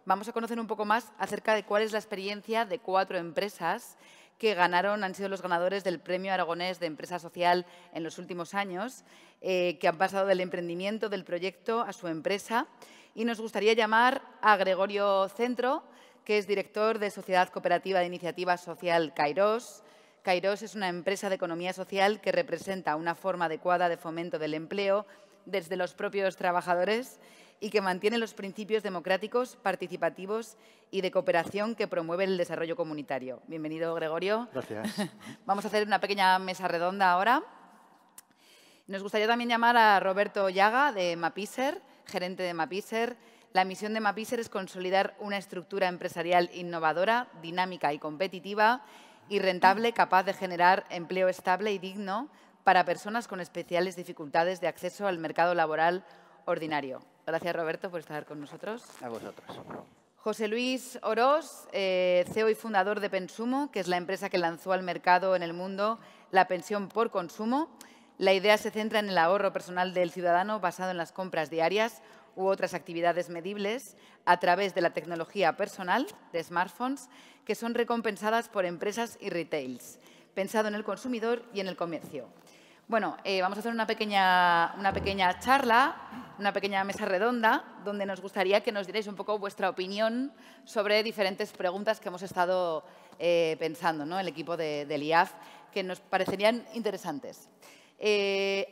vamos a conocer un poco más acerca de cuál es la experiencia de 4 empresas que han sido los ganadores del Premio Aragonés de Empresa Social en los últimos años, que han pasado del emprendimiento, del proyecto, a su empresa. Y nos gustaría llamar a Gregorio Centro, que es director de Sociedad Cooperativa de Iniciativa Social Kairos. Kairos es una empresa de economía social que representa una forma adecuada de fomento del empleo desde los propios trabajadores y que mantiene los principios democráticos, participativos y de cooperación que promueven el desarrollo comunitario. Bienvenido, Gregorio. Gracias. Vamos a hacer una pequeña mesa redonda ahora. Nos gustaría también llamar a Roberto Llaga, de Mapiser, gerente de Mapiser. La misión de Mapiser es consolidar una estructura empresarial innovadora, dinámica y competitiva y rentable, capaz de generar empleo estable y digno para personas con especiales dificultades de acceso al mercado laboral ordinario. Gracias, Roberto, por estar con nosotros. A vosotros. José Luis Orós, CEO y fundador de Pensumo, que es la empresa que lanzó al mercado en el mundo la pensión por consumo. La idea se centra en el ahorro personal del ciudadano basado en las compras diarias u otras actividades medibles a través de la tecnología personal de smartphones que son recompensadas por empresas y retails, pensado en el consumidor y en el comercio. Bueno, vamos a hacer una pequeña charla, una pequeña mesa redonda, donde nos gustaría que nos dierais un poco vuestra opinión sobre diferentes preguntas que hemos estado pensando, ¿no? El equipo del IAF, que nos parecerían interesantes.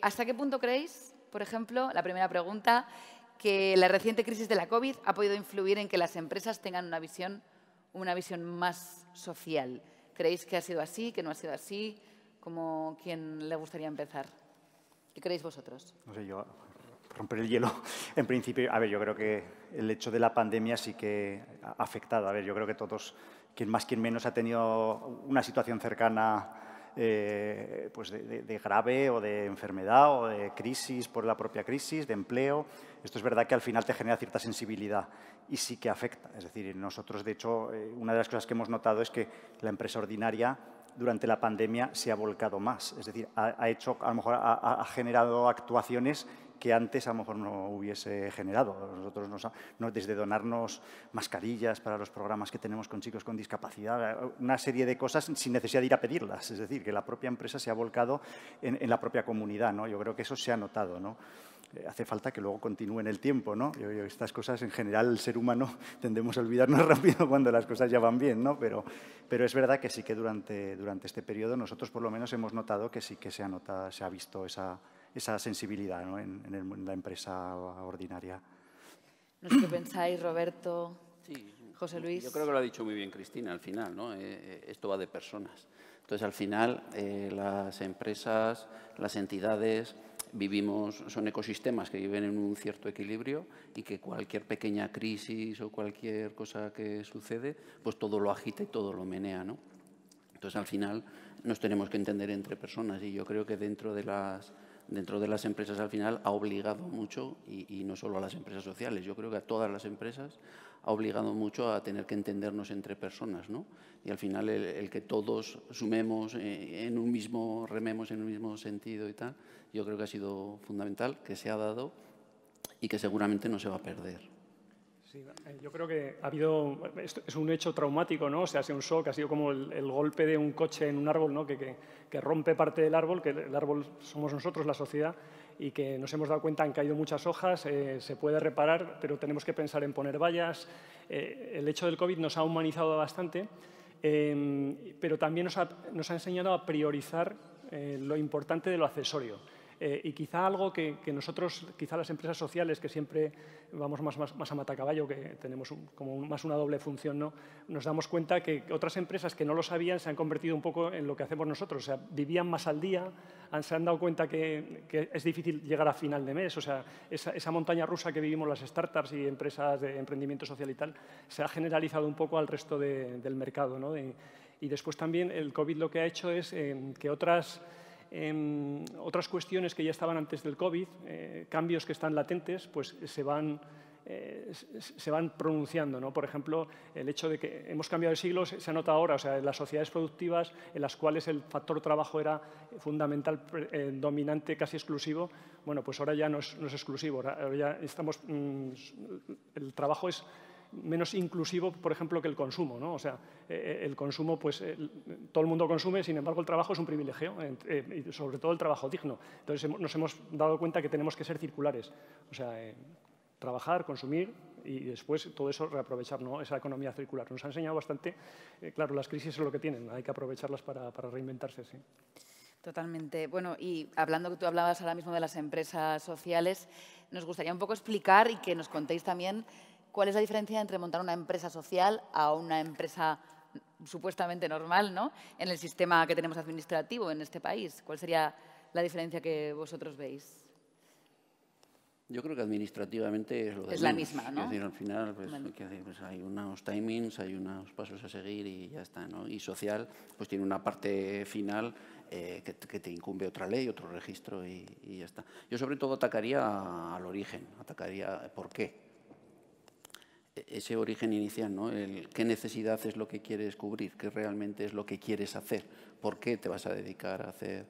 ¿Hasta qué punto creéis, por ejemplo, la primera pregunta, que la reciente crisis de la COVID ha podido influir en que las empresas tengan una visión más social? ¿Creéis que ha sido así, que no ha sido así? ¿Quién le gustaría empezar? ¿Qué creéis vosotros? No sé, yo romper el hielo. En principio, a ver, yo creo que el hecho de la pandemia sí que ha afectado. A ver, yo creo que todos, quien más, quien menos, ha tenido una situación cercana pues de grave o de enfermedad o de crisis por la propia crisis, de empleo. Esto es verdad que al final te genera cierta sensibilidad y sí que afecta. Es decir, nosotros, de hecho, una de las cosas que hemos notado es que la empresa ordinaria durante la pandemia se ha volcado más. Es decir, ha generado actuaciones que antes a lo mejor no hubiese generado. Nosotros desde donarnos mascarillas para los programas que tenemos con chicos con discapacidad, una serie de cosas sin necesidad de ir a pedirlas. Es decir, que la propia empresa se ha volcado en la propia comunidad, ¿no? Yo creo que eso se ha notado, ¿no? Hace falta que luego continúe en el tiempo, ¿no? Estas cosas, en general, el ser humano tendemos a olvidarnos rápido cuando las cosas ya van bien, ¿no? Pero es verdad que sí que durante este periodo nosotros, por lo menos, hemos notado que sí que se ha visto esa sensibilidad, ¿no? en la empresa ordinaria. No sé qué pensáis, Roberto, sí, José Luis. Yo creo que lo ha dicho muy bien Cristina al final, ¿no? Esto va de personas. Entonces, al final, las empresas, las entidades, son ecosistemas que viven en un cierto equilibrio y que cualquier pequeña crisis o cualquier cosa que sucede, pues todo lo agita y todo lo menea, ¿no? Entonces, al final, nos tenemos que entender entre personas y yo creo que dentro de las empresas al final ha obligado mucho, y no solo a las empresas sociales, yo creo que a todas las empresas ha obligado mucho a tener que entendernos entre personas, ¿no? Y al final el que todos sumemos rememos en un mismo sentido y tal, yo creo que ha sido fundamental, que se ha dado y que seguramente no se va a perder. Sí, yo creo que esto es un hecho traumático, ¿no? O sea, ha sido un shock, ha sido como el golpe de un coche en un árbol, ¿no? Que rompe parte del árbol, que el árbol somos nosotros, la sociedad, y que nos hemos dado cuenta, han caído muchas hojas, se puede reparar, pero tenemos que pensar en poner vallas. El hecho del COVID nos ha humanizado bastante, pero también nos ha enseñado a priorizar lo importante de lo accesorio. Y quizá algo que nosotros, quizá las empresas sociales, que siempre vamos más a matacaballo, que tenemos como más una doble función, ¿no? Nos damos cuenta que otras empresas que no lo sabían se han convertido un poco en lo que hacemos nosotros. O sea, vivían más al día, se han dado cuenta que es difícil llegar a final de mes. O sea, esa montaña rusa que vivimos las startups y empresas de emprendimiento social y tal, se ha generalizado un poco al resto del mercado, ¿no? Y después también el COVID lo que ha hecho es que otras cuestiones que ya estaban antes del COVID, cambios que están latentes, pues se van pronunciando, ¿no? Por ejemplo, el hecho de que hemos cambiado de siglo se nota ahora. O sea, en las sociedades productivas en las cuales el factor trabajo era fundamental, dominante, casi exclusivo, bueno, pues ahora ya no es exclusivo. Ahora ya el trabajo es menos inclusivo, por ejemplo, que el consumo, ¿no? O sea, el consumo, pues todo el mundo consume, sin embargo, el trabajo es un privilegio, y sobre todo el trabajo digno. Entonces, nos hemos dado cuenta que tenemos que ser circulares. O sea, trabajar, consumir y después todo eso reaprovechar, ¿no? Esa economía circular. Nos ha enseñado bastante. Claro, las crisis es lo que tienen, hay que aprovecharlas para reinventarse, sí. Totalmente. Bueno, y hablando que tú hablabas ahora mismo de las empresas sociales, nos gustaría un poco explicar y que nos contéis también cuál es la diferencia entre montar una empresa social a una empresa supuestamente normal, ¿no? En el sistema que tenemos administrativo en este país. ¿Cuál sería la diferencia que vosotros veis? Yo creo que administrativamente es lo de Es la menos. misma, ¿no? Es decir, al final pues, Vale. pues hay unos timings, hay unos pasos a seguir y ya está, ¿no? Y social, pues tiene una parte final que te incumbe otra ley, otro registro y ya está. Yo sobre todo atacaría al origen, atacaría por qué. Ese origen inicial, ¿no? ¿Qué necesidad es lo que quieres cubrir? ¿Qué realmente es lo que quieres hacer? ¿Por qué te vas a dedicar a hacer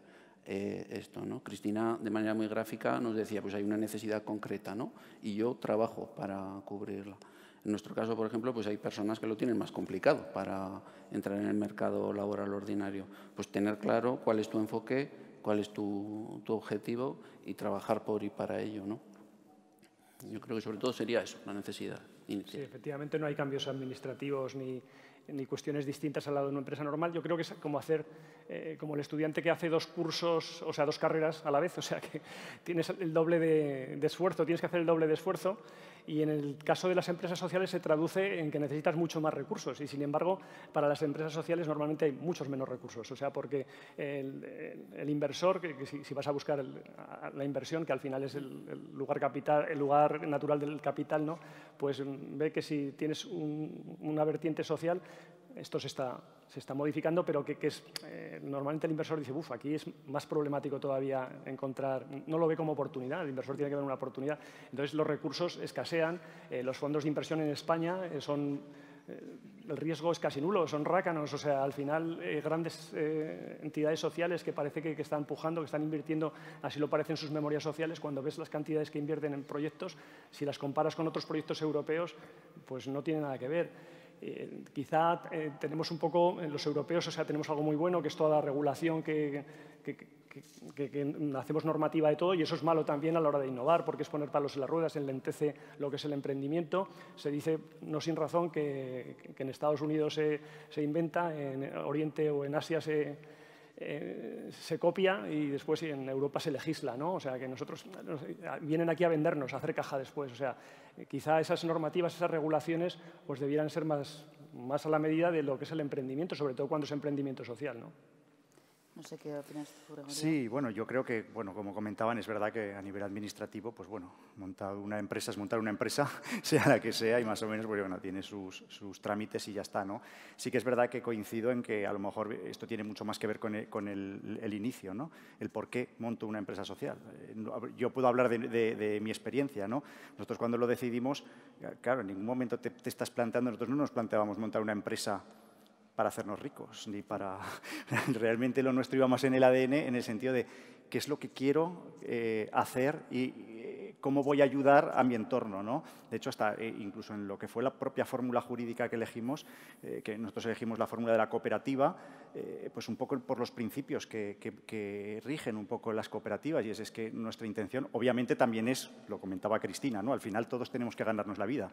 esto, ¿no? Cristina, de manera muy gráfica, nos decía, pues hay una necesidad concreta, ¿no? Y yo trabajo para cubrirla. En nuestro caso, por ejemplo, pues hay personas que lo tienen más complicado para entrar en el mercado laboral ordinario. Pues tener claro cuál es tu enfoque, cuál es tu objetivo y trabajar por y para ello, ¿no? Yo creo que sobre todo sería eso, la necesidad inicial. Sí, efectivamente no hay cambios administrativos ni cuestiones distintas al lado de una empresa normal. Yo creo que es como hacer, como el estudiante que hace 2 cursos, o sea, 2 carreras a la vez, o sea, que tienes el doble de esfuerzo, tienes que hacer el doble de esfuerzo, y en el caso de las empresas sociales se traduce en que necesitas mucho más recursos, y sin embargo, para las empresas sociales normalmente hay muchos menos recursos, o sea, porque el inversor, que si vas a buscar la inversión, que al final es el lugar capital, el lugar natural del capital, ¿no? Pues ve que si tienes una vertiente social, esto se está modificando, pero que es, normalmente el inversor dice, aquí es más problemático todavía encontrar, no lo ve como oportunidad, el inversor tiene que ver una oportunidad. Entonces los recursos escasean, los fondos de inversión en España el riesgo es casi nulo, son rácanos, o sea, al final grandes entidades sociales que parece que están empujando, que están invirtiendo, así lo parece en sus memorias sociales, cuando ves las cantidades que invierten en proyectos, si las comparas con otros proyectos europeos, pues no tiene nada que ver. Quizá tenemos un poco, los europeos, o sea, tenemos algo muy bueno, que es toda la regulación que hacemos normativa de todo, y eso es malo también a la hora de innovar, porque es poner palos en las ruedas, enlentece lo que es el emprendimiento. Se dice, no sin razón, que en Estados Unidos se inventa, en Oriente o en Asia se copia y después en Europa se legisla, ¿no? O sea, que nosotros vienen aquí a vendernos, a hacer caja después. O sea, quizá esas normativas, esas regulaciones, pues debieran ser más a la medida de lo que es el emprendimiento, sobre todo cuando es emprendimiento social, ¿no? No sé qué opinas tú, Gregorio. Sí, bueno, yo creo que, bueno, como comentaban, es verdad que a nivel administrativo, pues bueno, montar una empresa es montar una empresa, sea la que sea, y más o menos, pues bueno, tiene sus trámites y ya está, ¿no? Sí que es verdad que coincido en que a lo mejor esto tiene mucho más que ver con el inicio, ¿no? El por qué monto una empresa social. Yo puedo hablar de mi experiencia, ¿no? Nosotros cuando lo decidimos, claro, en ningún momento te estás planteando, nosotros no nos planteábamos montar una empresa para hacernos ricos, ni para… Realmente lo nuestro íbamos en el ADN, en el sentido de qué es lo que quiero hacer y cómo voy a ayudar a mi entorno, ¿no? De hecho, hasta incluso en lo que fue la propia fórmula jurídica que elegimos, que nosotros elegimos la fórmula de la cooperativa, pues un poco por los principios que rigen un poco las cooperativas, y es que nuestra intención, obviamente también es, lo comentaba Cristina, ¿no? Al final todos tenemos que ganarnos la vida.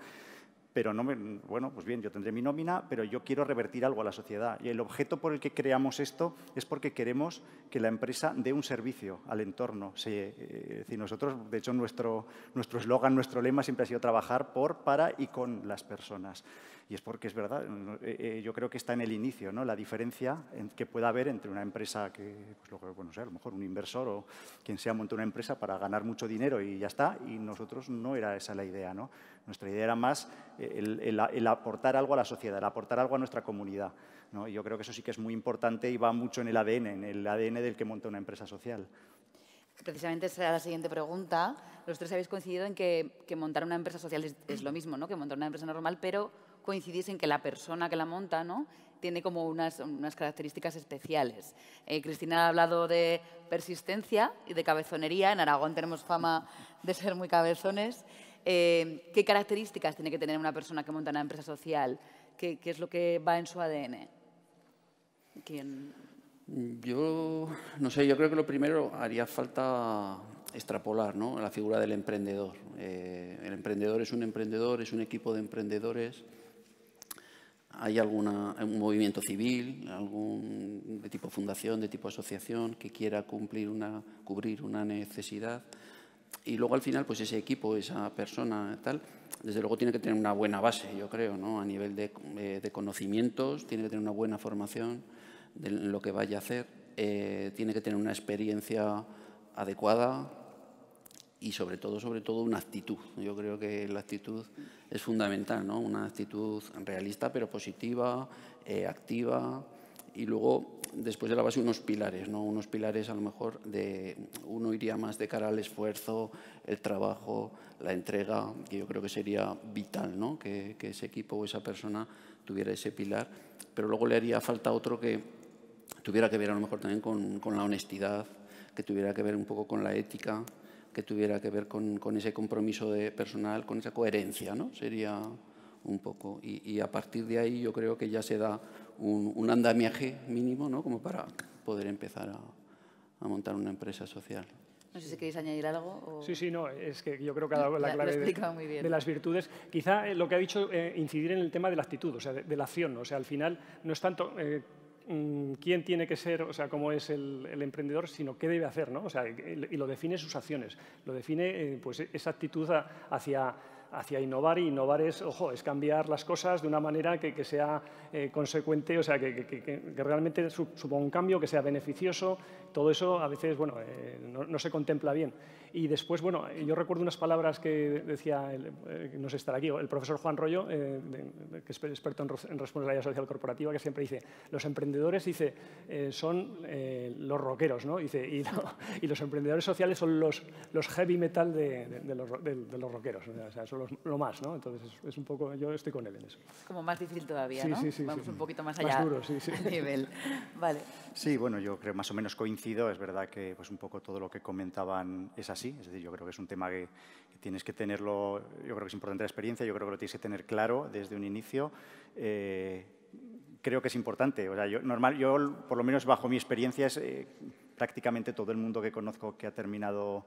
Pero no bueno, pues bien, yo tendré mi nómina, pero yo quiero revertir algo a la sociedad. Y el objeto por el que creamos esto es porque queremos que la empresa dé un servicio al entorno. Es decir, nosotros, de hecho, nuestro eslogan, nuestro lema siempre ha sido trabajar por, para y con las personas. Y es porque es verdad, yo creo que está en el inicio, ¿no? La diferencia que pueda haber entre una empresa que, pues, bueno, a lo mejor un inversor o quien sea monta una empresa para ganar mucho dinero y ya está, y nosotros no era esa la idea, ¿no? Nuestra idea era más el aportar algo a la sociedad, el aportar algo a nuestra comunidad, ¿no? Y yo creo que eso sí que es muy importante y va mucho en el ADN del que monta una empresa social. Precisamente esa era la siguiente pregunta. Los tres habéis coincidido en que montar una empresa social es lo mismo, ¿no? Que montar una empresa normal, pero coincidís en que la persona que la monta, ¿no? Tiene como unas características especiales. Cristina ha hablado de persistencia y de cabezonería. En Aragón tenemos fama de ser muy cabezones. ¿Qué características tiene que tener una persona que monta una empresa social? ¿Qué es lo que va en su ADN? ¿Quién? Yo no sé, yo creo que lo primero haría falta extrapolar, ¿no?, la figura del emprendedor. El emprendedor es un equipo de emprendedores. Hay un movimiento civil, de tipo fundación, de tipo asociación, que quiera cubrir una necesidad. Y luego, al final, pues ese equipo, esa persona, tal, desde luego tiene que tener una buena base, yo creo, ¿no?, a nivel de conocimientos, tiene que tener una buena formación de lo que vaya a hacer, tiene que tener una experiencia adecuada y, sobre todo, una actitud. Yo creo que la actitud es fundamental, ¿no?, una actitud realista pero positiva, activa. Y luego, después de la base, unos pilares, ¿no? Unos pilares, a lo mejor, uno iría más de cara al esfuerzo, el trabajo, la entrega, que yo creo que sería vital, ¿no?, que ese equipo o esa persona tuviera ese pilar. Pero luego le haría falta otro que tuviera que ver, a lo mejor, también con la honestidad, que tuviera que ver un poco con la ética, que tuviera que ver con ese compromiso personal, con esa coherencia, ¿no? Sería un poco. Y a partir de ahí yo creo que ya se da un andamiaje mínimo, ¿no?, como para poder empezar a montar una empresa social. No sé si queréis añadir algo. O... Sí, no, es que yo creo que ha dado la clave de las virtudes. Quizá lo que ha dicho, incidir en el tema de la actitud, o sea, de la acción. O sea, al final no es tanto quién tiene que ser, o sea, cómo es el emprendedor, sino qué debe hacer, ¿no? O sea, y lo define sus acciones, lo define pues esa actitud hacia innovar, y innovar es, ojo, es cambiar las cosas de una manera que sea consecuente, o sea, que realmente suponga un cambio, que sea beneficioso. Todo eso a veces, bueno, no se contempla bien. Y después, bueno, yo recuerdo unas palabras que decía, no sé si estará aquí, el profesor Juan Rollo, que es experto en responsabilidad social corporativa, que siempre dice, los emprendedores, dice, son los rockeros, ¿no? Dice, y los emprendedores sociales son los heavy metal de los rockeros, o sea, son lo más, ¿no? Entonces, es un poco, yo estoy con él en eso. Como más difícil todavía, sí, ¿no? Sí, vamos un poquito más allá. Más duro, sí. Nivel. Vale. Sí, bueno, yo creo más o menos coincido. Es verdad que pues un poco todo lo que comentaban es así. Es decir, yo creo que es un tema que tienes que tenerlo, yo creo que es importante la experiencia, yo creo que lo tienes que tener claro desde un inicio. Creo que es importante. O sea, yo, por lo menos bajo mi experiencia, es prácticamente todo el mundo que conozco que ha terminado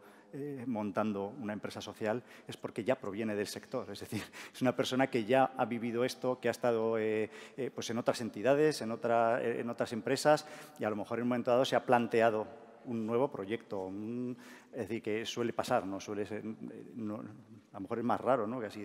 montando una empresa social es porque ya proviene del sector. Es decir, es una persona que ya ha vivido esto, que ha estado pues en otras entidades, en otras empresas, y a lo mejor en un momento dado se ha planteado un nuevo proyecto. Es decir, que suele pasar, no suele ser, no, a lo mejor es más raro, ¿no?, que así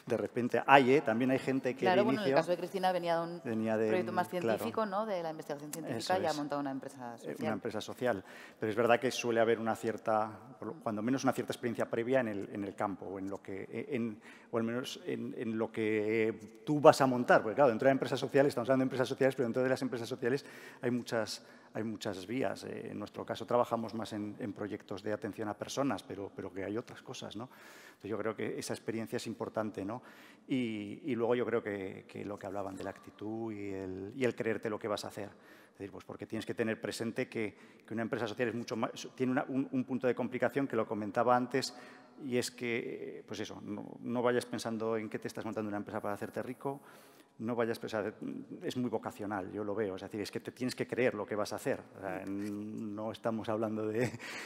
de repente también hay gente que claro, bueno, en el caso de Cristina venía de un proyecto más científico, claro, ¿no?, de la investigación científica, y ha montado una empresa social. Una empresa social. Pero es verdad que suele haber una cierta, cuando menos una cierta experiencia previa en el campo, o en lo que, o al menos en lo que tú vas a montar. Porque claro, dentro de las empresas sociales, estamos hablando de empresas sociales, pero dentro de las empresas sociales hay muchas vías. En nuestro caso trabajamos más en proyectos de atención a personas, pero que hay otras cosas, ¿no? Entonces yo creo que esa experiencia es importante, ¿no? Y luego yo creo que lo que hablaban de la actitud y el creerte lo que vas a hacer. Es decir, pues porque tienes que tener presente que una empresa social es mucho más, tiene un punto de complicación que lo comentaba antes, y es que, pues eso, no vayas pensando en que te estás montando una empresa para hacerte rico. No vayas a pensar, es muy vocacional, yo lo veo. Es decir, es que te tienes que creer lo que vas a hacer. O sea, no estamos hablando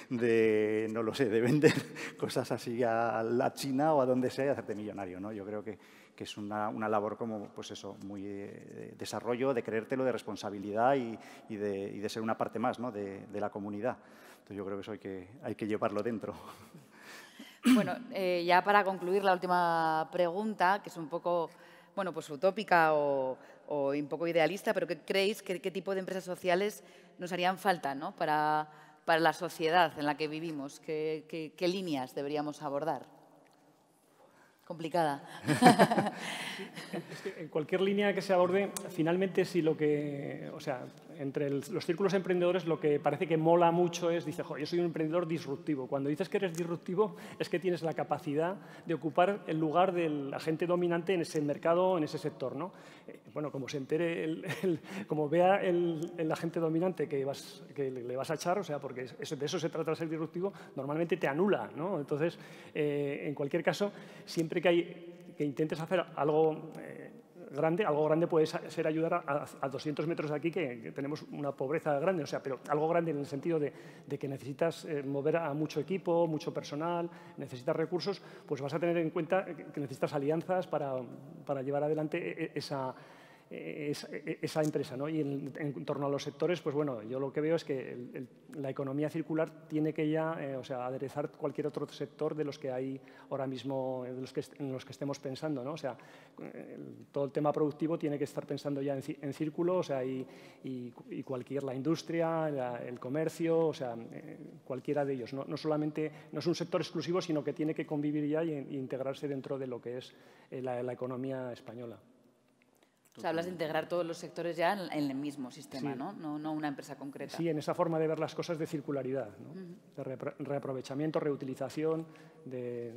no lo sé, de vender cosas así a la China o a donde sea y hacerte millonario, ¿no? Yo creo que es una labor como, pues eso, muy desarrollo, de creértelo, de responsabilidad y de ser una parte más, ¿no?, de la comunidad. Entonces yo creo que eso hay que llevarlo dentro. Bueno, ya para concluir la última pregunta, que es un poco, bueno, pues utópica o un poco idealista, pero ¿qué creéis? ¿Qué tipo de empresas sociales nos harían falta, ¿no?, para la sociedad en la que vivimos? ¿Qué líneas deberíamos abordar? Complicada. Es que en cualquier línea que se aborde, finalmente si lo que, o sea, entre los círculos emprendedores lo que parece que mola mucho es, dice, yo soy un emprendedor disruptivo. Cuando dices que eres disruptivo es que tienes la capacidad de ocupar el lugar del agente dominante en ese mercado, en ese sector, ¿no? Bueno, como se entere, como vea el agente dominante que le vas a echar, o sea, porque de eso se trata de ser disruptivo, normalmente te anula, ¿no? Entonces, en cualquier caso, siempre que intentes hacer algo grande puede ser ayudar a 200 metros de aquí que tenemos una pobreza grande, o sea, pero algo grande en el sentido de que necesitas mover a mucho equipo, mucho personal, necesitas recursos, pues vas a tener en cuenta que necesitas alianzas para llevar adelante esa empresa, ¿no? Y en torno a los sectores, pues bueno, yo lo que veo es que la economía circular tiene que ya, o sea, aderezar cualquier otro sector de los que hay ahora mismo, en los que estemos pensando, ¿no? O sea, todo el tema productivo tiene que estar pensando ya en círculo, o sea, y la industria, el comercio, o sea, cualquiera de ellos. No solamente, no es un sector exclusivo, sino que tiene que convivir ya e integrarse dentro de lo que es la economía española. O sea, hablas de integrar todos los sectores ya en el mismo sistema, sí. No una empresa concreta. Sí, en esa forma de ver las cosas de circularidad, ¿no? De reaprovechamiento, reutilización, de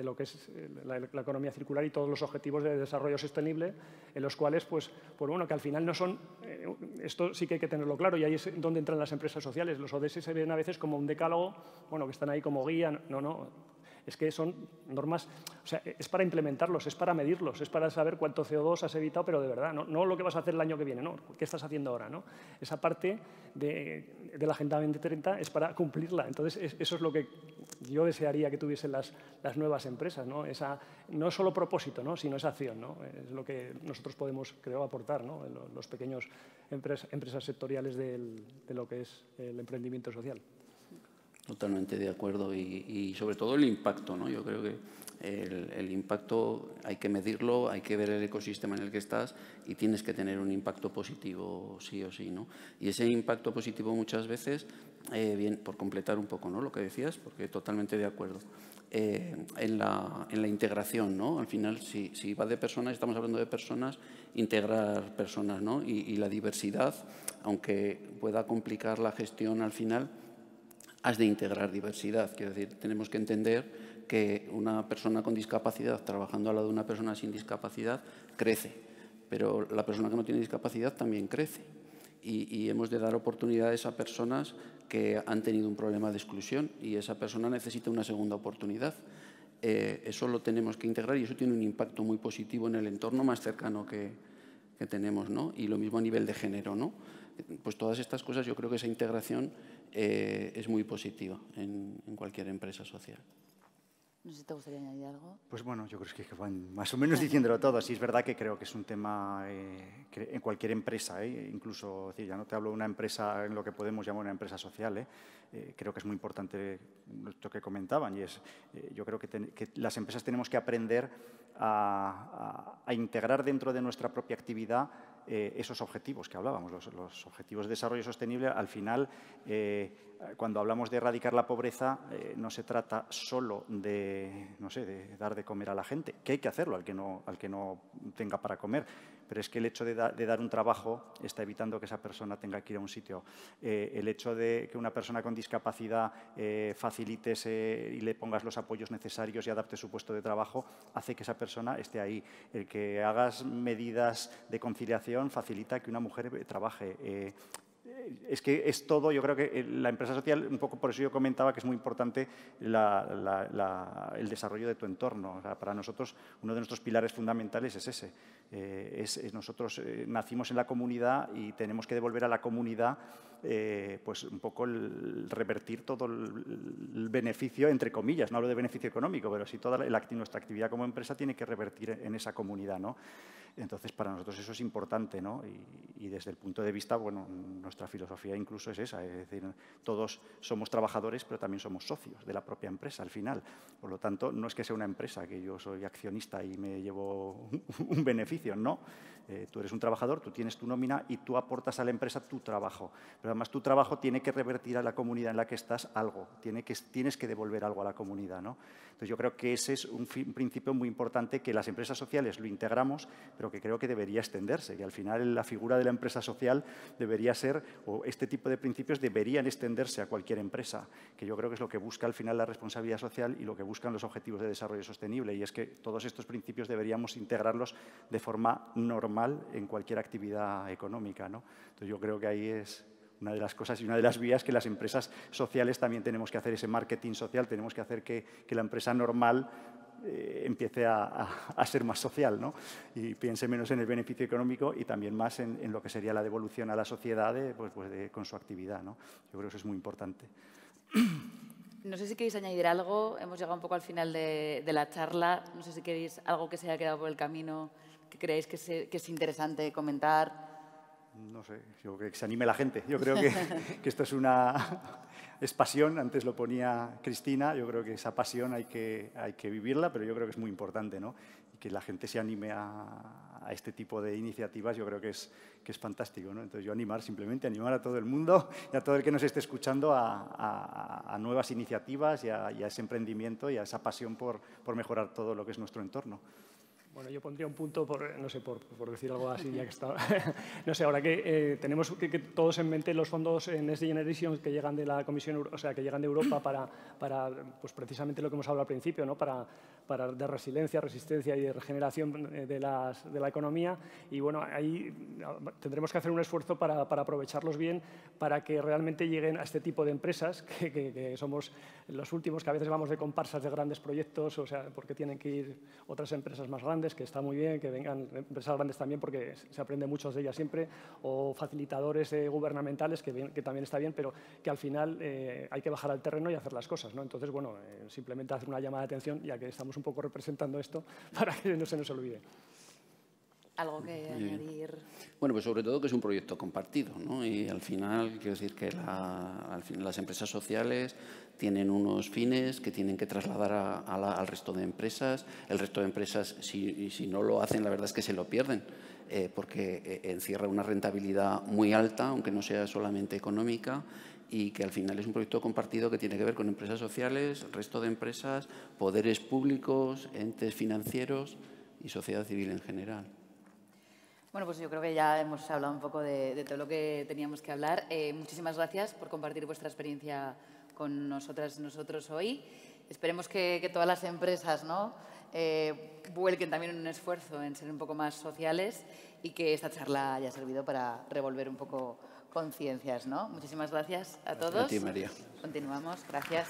lo que es la economía circular y todos los objetivos de desarrollo sostenible, en los cuales, pues bueno, que al final no son, esto sí que hay que tenerlo claro, y ahí es donde entran las empresas sociales. Los ODS se ven a veces como un decálogo, bueno, que están ahí como guía, no. Es que son normas, o sea, es para implementarlos, es para medirlos, es para saber cuánto CO2 has evitado, pero de verdad, no lo que vas a hacer el año que viene, no, ¿qué estás haciendo ahora? ¿No? Esa parte de la Agenda 2030 es para cumplirla. Entonces, eso es lo que yo desearía que tuviesen las nuevas empresas, ¿no? No es solo propósito, ¿no? Sino esa acción, ¿no? Es lo que nosotros podemos, creo, aportar, ¿no? Los pequeños empresas sectoriales de lo que es el emprendimiento social. Totalmente de acuerdo y sobre todo el impacto, ¿no? Yo creo que el impacto hay que medirlo, hay que ver el ecosistema en el que estás y tienes que tener un impacto positivo sí o sí, ¿no? Y ese impacto positivo muchas veces, bien, por completar un poco, ¿no? Lo que decías, porque totalmente de acuerdo. En la integración, ¿no? Al final, si va de personas, estamos hablando de personas, integrar personas, ¿no? Y la diversidad, aunque pueda complicar la gestión al final, has de integrar diversidad. Quiero decir, tenemos que entender que una persona con discapacidad trabajando al lado de una persona sin discapacidad crece, pero la persona que no tiene discapacidad también crece. Y hemos de dar oportunidades a personas que han tenido un problema de exclusión y esa persona necesita una segunda oportunidad. Eso lo tenemos que integrar y eso tiene un impacto muy positivo en el entorno más cercano que tenemos, ¿no? Y lo mismo a nivel de género, ¿no? Pues todas estas cosas, yo creo que esa integración es muy positiva en cualquier empresa social. No sé si te gustaría añadir algo. Pues bueno, yo creo que van más o menos diciéndolo todo. Sí, es verdad que creo que es un tema que en cualquier empresa, incluso, es decir, ya no te hablo de una empresa en lo que podemos llamar una empresa social, creo que es muy importante esto que comentaban y es, yo creo que las empresas tenemos que aprender a integrar dentro de nuestra propia actividad esos objetivos que hablábamos, los objetivos de desarrollo sostenible. Al final, cuando hablamos de erradicar la pobreza, no se trata solo de dar de comer a la gente, que hay que hacerlo al que no tenga para comer, pero es que el hecho de dar un trabajo está evitando que esa persona tenga que ir a un sitio. El hecho de que una persona con discapacidad facilites y le pongas los apoyos necesarios y adaptes su puesto de trabajo, hace que esa persona esté ahí. El que hagas medidas de conciliación facilita que una mujer trabaje. Es que es todo, yo creo que la empresa social, un poco por eso yo comentaba que es muy importante el desarrollo de tu entorno. O sea, para nosotros, uno de nuestros pilares fundamentales es ese. Nosotros nacimos en la comunidad y tenemos que devolver a la comunidad pues un poco revertir todo el beneficio, entre comillas, no hablo de beneficio económico, pero sí toda nuestra actividad como empresa tiene que revertir en esa comunidad, ¿no? Entonces, para nosotros eso es importante, ¿no? Y desde el punto de vista, bueno, nuestra filosofía incluso es esa, es decir, todos somos trabajadores, pero también somos socios de la propia empresa al final. Por lo tanto, no es que sea una empresa que yo soy accionista y me llevo un beneficio, no. Tú eres un trabajador, tú tienes tu nómina y tú aportas a la empresa tu trabajo. Pero además tu trabajo tiene que revertir a la comunidad en la que estás algo, tienes que devolver algo a la comunidad, ¿no? Entonces yo creo que ese es un principio muy importante, que las empresas sociales lo integramos, pero que creo que debería extenderse, que al final la figura de la empresa social debería ser, o este tipo de principios deberían extenderse a cualquier empresa, que yo creo que es lo que busca al final la responsabilidad social y lo que buscan los objetivos de desarrollo sostenible, y es que todos estos principios deberíamos integrarlos de forma normal en cualquier actividad económica, ¿no? Entonces yo creo que ahí es una de las cosas y una de las vías que las empresas sociales también tenemos que hacer, ese marketing social, tenemos que hacer que la empresa normal empiece a ser más social, ¿no? Y piense menos en el beneficio económico y también más en lo que sería la devolución a la sociedad con su actividad, ¿no? Yo creo que eso es muy importante. No sé si queréis añadir algo. Hemos llegado un poco al final de la charla. No sé si queréis algo que se haya quedado por el camino, que creáis que es interesante comentar. No sé, yo creo que se anime la gente. Yo creo que esto es pasión, antes lo ponía Cristina, yo creo que esa pasión hay que vivirla, pero yo creo que es muy importante, ¿no? Y que la gente se anime a este tipo de iniciativas, yo creo que es fantástico, ¿no? Entonces yo simplemente animar a todo el mundo y a todo el que nos esté escuchando a nuevas iniciativas y a ese emprendimiento y a esa pasión por mejorar todo lo que es nuestro entorno. Bueno, yo pondría un punto, no sé, por decir algo así, ya que está. No sé, ahora que tenemos que todos en mente los fondos Next Generation que llegan de la Comisión, o sea, que llegan de Europa para pues precisamente lo que hemos hablado al principio, ¿no? Para de resiliencia, resistencia y de regeneración de la economía. Y bueno, ahí tendremos que hacer un esfuerzo para aprovecharlos bien, para que realmente lleguen a este tipo de empresas, que somos los últimos, que a veces vamos de comparsas de grandes proyectos, o sea, porque tienen que ir otras empresas más grandes, que está muy bien, que vengan empresas grandes también porque se aprende mucho de ellas siempre, o facilitadores gubernamentales, que también está bien, pero que al final hay que bajar al terreno y hacer las cosas, ¿no? Entonces, bueno, simplemente hacer una llamada de atención, ya que estamos un poco representando esto, para que no se nos olvide. ¿Algo que añadir? Bueno, pues sobre todo que es un proyecto compartido, ¿no? Y al final, quiero decir que al final las empresas sociales tienen unos fines que tienen que trasladar al resto de empresas. El resto de empresas, si no lo hacen, la verdad es que se lo pierden, porque encierra una rentabilidad muy alta, aunque no sea solamente económica, y que al final es un proyecto compartido que tiene que ver con empresas sociales, el resto de empresas, poderes públicos, entes financieros y sociedad civil en general. Bueno, pues yo creo que ya hemos hablado un poco de todo lo que teníamos que hablar. Muchísimas gracias por compartir vuestra experiencia con nosotras y nosotros hoy. Esperemos que todas las empresas, ¿no?, vuelquen también un esfuerzo en ser un poco más sociales y que esta charla haya servido para revolver un poco conciencias, ¿no? Muchísimas gracias a todos. Gracias a ti, María. Continuamos. Gracias.